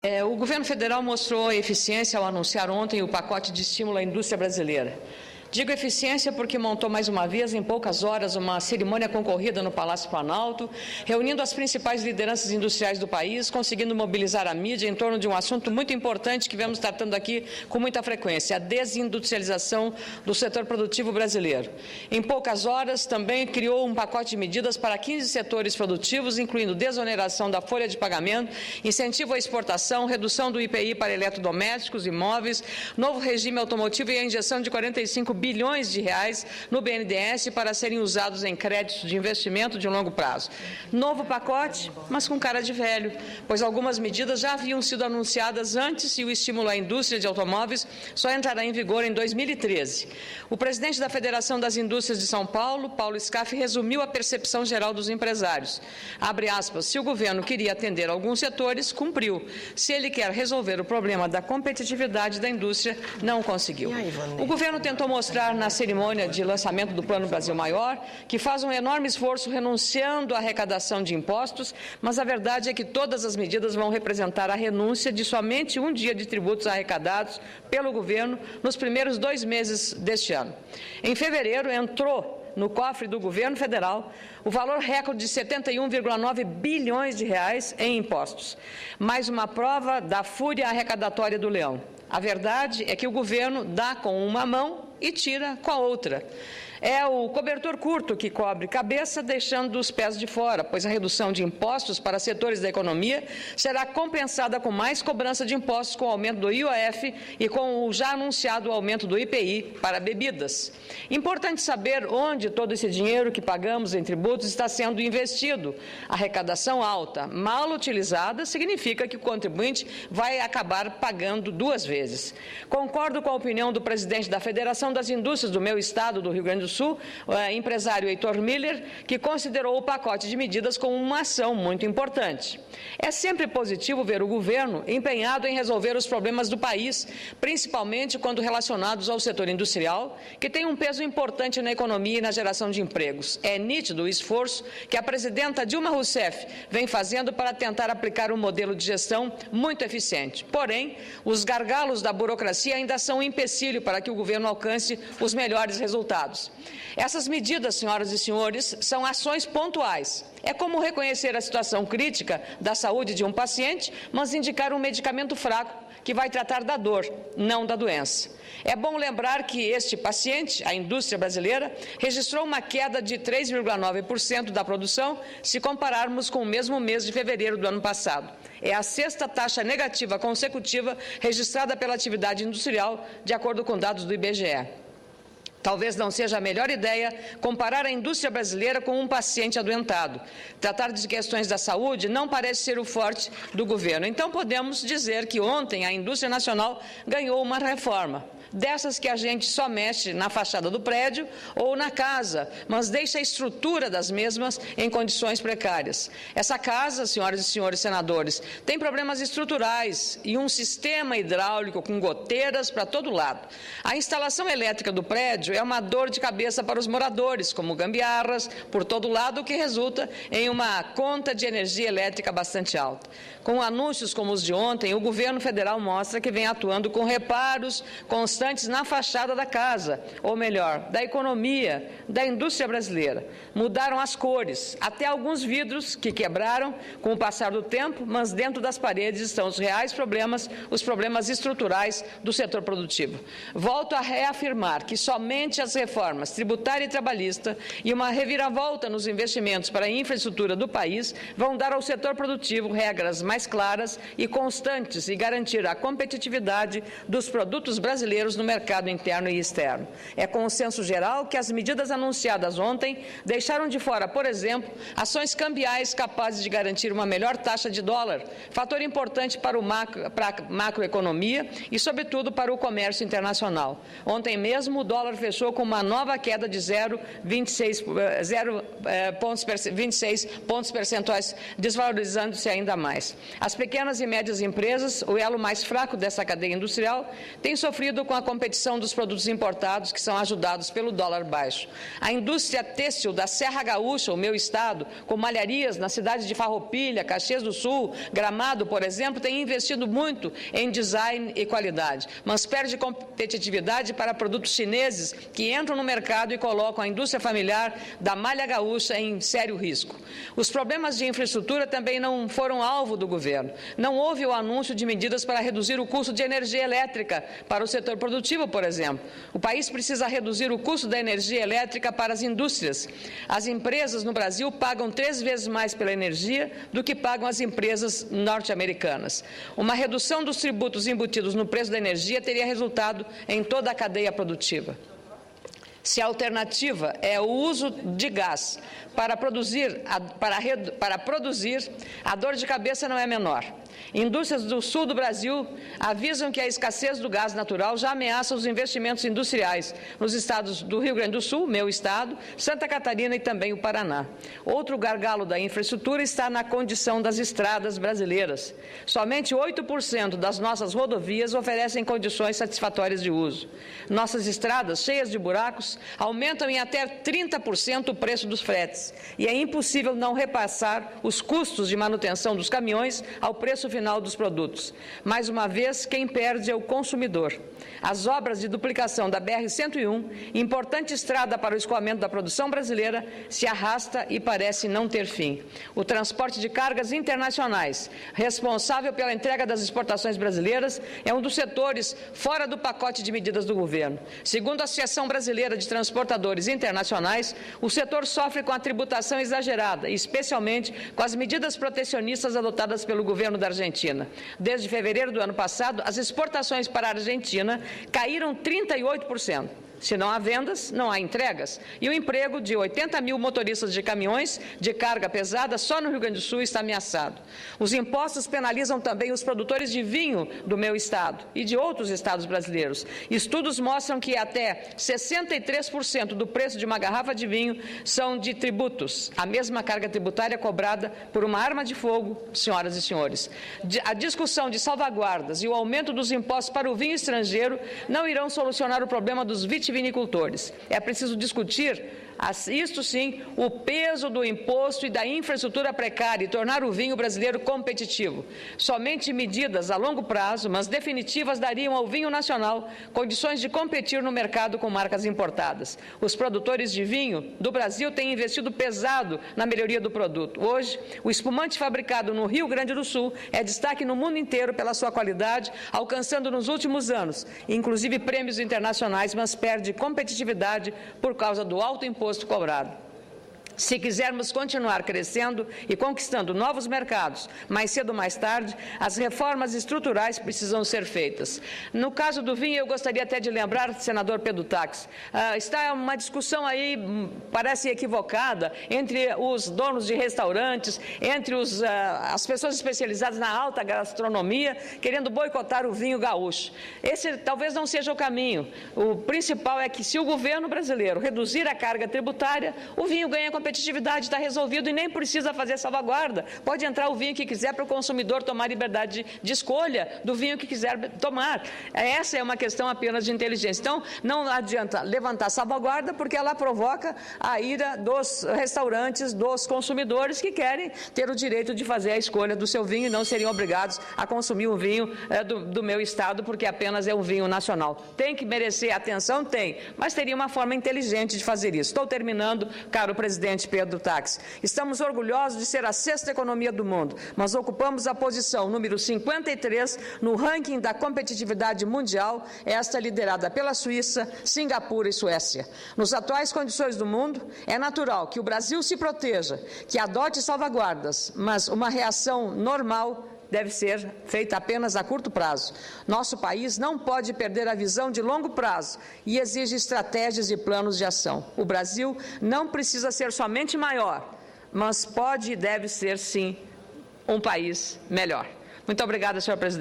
O governo federal mostrou eficiência ao anunciar ontem o pacote de estímulo à indústria brasileira. Digo eficiência porque montou mais uma vez, em poucas horas, uma cerimônia concorrida no Palácio Planalto, reunindo as principais lideranças industriais do país, conseguindo mobilizar a mídia em torno de um assunto muito importante que vemos tratando aqui com muita frequência, a desindustrialização do setor produtivo brasileiro. Em poucas horas, também criou um pacote de medidas para 15 setores produtivos, incluindo desoneração da folha de pagamento, incentivo à exportação, redução do IPI para eletrodomésticos, imóveis, novo regime automotivo e a injeção de 45 bilhões de reais no BNDES para serem usados em créditos de investimento de longo prazo. Novo pacote, mas com cara de velho, pois algumas medidas já haviam sido anunciadas antes e o estímulo à indústria de automóveis só entrará em vigor em 2013. O presidente da Federação das Indústrias de São Paulo, Paulo Scaff, resumiu a percepção geral dos empresários. Abre aspas, se o governo queria atender alguns setores, cumpriu. Se ele quer resolver o problema da competitividade da indústria, não conseguiu. O governo tentou mostrar na cerimônia de lançamento do Plano Brasil Maior, que faz um enorme esforço renunciando à arrecadação de impostos, mas a verdade é que todas as medidas vão representar a renúncia de somente um dia de tributos arrecadados pelo governo nos primeiros 2 meses deste ano. Em fevereiro, entrou no cofre do governo federal o valor recorde de 71,9 bilhões de reais em impostos. Mais uma prova da fúria arrecadatória do leão. A verdade é que o governo dá com uma mão e tira com a outra. É o cobertor curto que cobre cabeça, deixando os pés de fora, pois a redução de impostos para setores da economia será compensada com mais cobrança de impostos com o aumento do IOF e com o já anunciado aumento do IPI para bebidas. Importante saber onde todo esse dinheiro que pagamos em tributos está sendo investido. Arrecadação alta, mal utilizada, significa que o contribuinte vai acabar pagando 2 vezes. Concordo com a opinião do presidente da Federação das Indústrias do meu estado, do Rio Grande do Sul, empresário Heitor Miller, que considerou o pacote de medidas como uma ação muito importante. É sempre positivo ver o governo empenhado em resolver os problemas do país, principalmente quando relacionados ao setor industrial, que tem um peso importante na economia e na geração de empregos. É nítido o esforço que a presidenta Dilma Rousseff vem fazendo para tentar aplicar um modelo de gestão muito eficiente. Porém, os gargalos da burocracia ainda são um empecilho para que o governo alcance os melhores resultados. Essas medidas, senhoras e senhores, são ações pontuais. É como reconhecer a situação crítica da saúde de um paciente, mas indicar um medicamento fraco que vai tratar da dor, não da doença. É bom lembrar que este paciente, a indústria brasileira, registrou uma queda de 3,9% da produção se compararmos com o mesmo mês de fevereiro do ano passado. É a 6ª taxa negativa consecutiva registrada pela atividade industrial, de acordo com dados do IBGE. Talvez não seja a melhor ideia comparar a indústria brasileira com um paciente adoentado. Tratar de questões da saúde não parece ser o forte do governo. Então, podemos dizer que ontem a indústria nacional ganhou uma reforma. Dessas que a gente só mexe na fachada do prédio ou na casa, mas deixa a estrutura das mesmas em condições precárias. Essa casa, senhoras e senhores senadores, tem problemas estruturais e um sistema hidráulico com goteiras para todo lado. A instalação elétrica do prédio é uma dor de cabeça para os moradores, como gambiarras por todo lado, o que resulta em uma conta de energia elétrica bastante alta. Com anúncios como os de ontem, o governo federal mostra que vem atuando com reparos constantes na fachada da casa, ou melhor, da economia, da indústria brasileira. Mudaram as cores, até alguns vidros que quebraram com o passar do tempo, mas dentro das paredes estão os reais problemas, os problemas estruturais do setor produtivo. Volto a reafirmar que somente as reformas tributária e trabalhista e uma reviravolta nos investimentos para a infraestrutura do país vão dar ao setor produtivo regras mais claras e constantes e garantir a competitividade dos produtos brasileiros no mercado interno e externo. É consenso geral que as medidas anunciadas ontem deixaram de fora, por exemplo, ações cambiais capazes de garantir uma melhor taxa de dólar, fator importante para a macroeconomia e, sobretudo, para o comércio internacional. Ontem mesmo, o dólar fechou com uma nova queda de 0,26 pontos percentuais, desvalorizando-se ainda mais. As pequenas e médias empresas, o elo mais fraco dessa cadeia industrial, têm sofrido com a competição dos produtos importados que são ajudados pelo dólar baixo. A indústria têxtil da Serra Gaúcha, o meu estado, com malharias nas cidades de Farroupilha, Caxias do Sul, Gramado, por exemplo, tem investido muito em design e qualidade, mas perde competitividade para produtos chineses que entram no mercado e colocam a indústria familiar da malha gaúcha em sério risco. Os problemas de infraestrutura também não foram alvo do governo. Não houve o anúncio de medidas para reduzir o custo de energia elétrica para o setor produtivo, por exemplo. O país precisa reduzir o custo da energia elétrica para as indústrias. As empresas no Brasil pagam 3 vezes mais pela energia do que pagam as empresas norte-americanas. Uma redução dos tributos embutidos no preço da energia teria resultado em toda a cadeia produtiva. Se a alternativa é o uso de gás para produzir, a dor de cabeça não é menor. Indústrias do sul do Brasil avisam que a escassez do gás natural já ameaça os investimentos industriais nos estados do Rio Grande do Sul, meu estado, Santa Catarina e também o Paraná. Outro gargalo da infraestrutura está na condição das estradas brasileiras. Somente 8% das nossas rodovias oferecem condições satisfatórias de uso. Nossas estradas, cheias de buracos, aumentam em até 30% o preço dos fretes e é impossível não repassar os custos de manutenção dos caminhões ao preço final dos produtos. Mais uma vez, quem perde é o consumidor. As obras de duplicação da BR-101, importante estrada para o escoamento da produção brasileira, se arrasta e parece não ter fim. O transporte de cargas internacionais, responsável pela entrega das exportações brasileiras, é um dos setores fora do pacote de medidas do governo. Segundo a Associação Brasileira de Transportadores Internacionais, o setor sofre com a tributação exagerada, especialmente com as medidas protecionistas adotadas pelo governo da Argentina. Desde fevereiro do ano passado, as exportações para a Argentina caíram 38%. Se não há vendas, não há entregas. E o emprego de 80 mil motoristas de caminhões de carga pesada só no Rio Grande do Sul está ameaçado. Os impostos penalizam também os produtores de vinho do meu estado e de outros estados brasileiros. Estudos mostram que até 63% do preço de uma garrafa de vinho são de tributos, a mesma carga tributária cobrada por uma arma de fogo, senhoras e senhores. A discussão de salvaguardas e o aumento dos impostos para o vinho estrangeiro não irão solucionar o problema dos vitivinicultores. É preciso discutir, isto sim, o peso do imposto e da infraestrutura precária e tornar o vinho brasileiro competitivo. Somente medidas a longo prazo, mas definitivas, dariam ao vinho nacional condições de competir no mercado com marcas importadas. Os produtores de vinho do Brasil têm investido pesado na melhoria do produto. Hoje, o espumante fabricado no Rio Grande do Sul é destaque no mundo inteiro pela sua qualidade, alcançando nos últimos anos, inclusive prêmios internacionais, mas perde competitividade por causa do alto imposto cobrado. Se quisermos continuar crescendo e conquistando novos mercados, mais cedo ou mais tarde, as reformas estruturais precisam ser feitas. No caso do vinho, eu gostaria até de lembrar, senador Pedro Tax, está uma discussão aí, parece equivocada, entre os donos de restaurantes, entre as pessoas especializadas na alta gastronomia, querendo boicotar o vinho gaúcho. Esse talvez não seja o caminho. O principal é que, se o governo brasileiro reduzir a carga tributária, o vinho ganha competitividade, está resolvido e nem precisa fazer salvaguarda. Pode entrar o vinho que quiser para o consumidor tomar liberdade de escolha do vinho que quiser tomar. Essa é uma questão apenas de inteligência. Então, não adianta levantar salvaguarda, porque ela provoca a ira dos restaurantes, dos consumidores que querem ter o direito de fazer a escolha do seu vinho e não seriam obrigados a consumir o vinho do meu estado, porque apenas é um vinho nacional. Tem que merecer atenção? Tem, mas teria uma forma inteligente de fazer isso. Estou terminando, caro presidente Pedro Tax. Estamos orgulhosos de ser a 6ª economia do mundo, mas ocupamos a posição número 53 no ranking da competitividade mundial, esta liderada pela Suíça, Singapura e Suécia. Nos atuais condições do mundo, é natural que o Brasil se proteja, que adote salvaguardas, mas uma reação normal deve ser feita apenas a curto prazo. Nosso país não pode perder a visão de longo prazo e exige estratégias e planos de ação. O Brasil não precisa ser somente maior, mas pode e deve ser, sim, um país melhor. Muito obrigada, senhor presidente.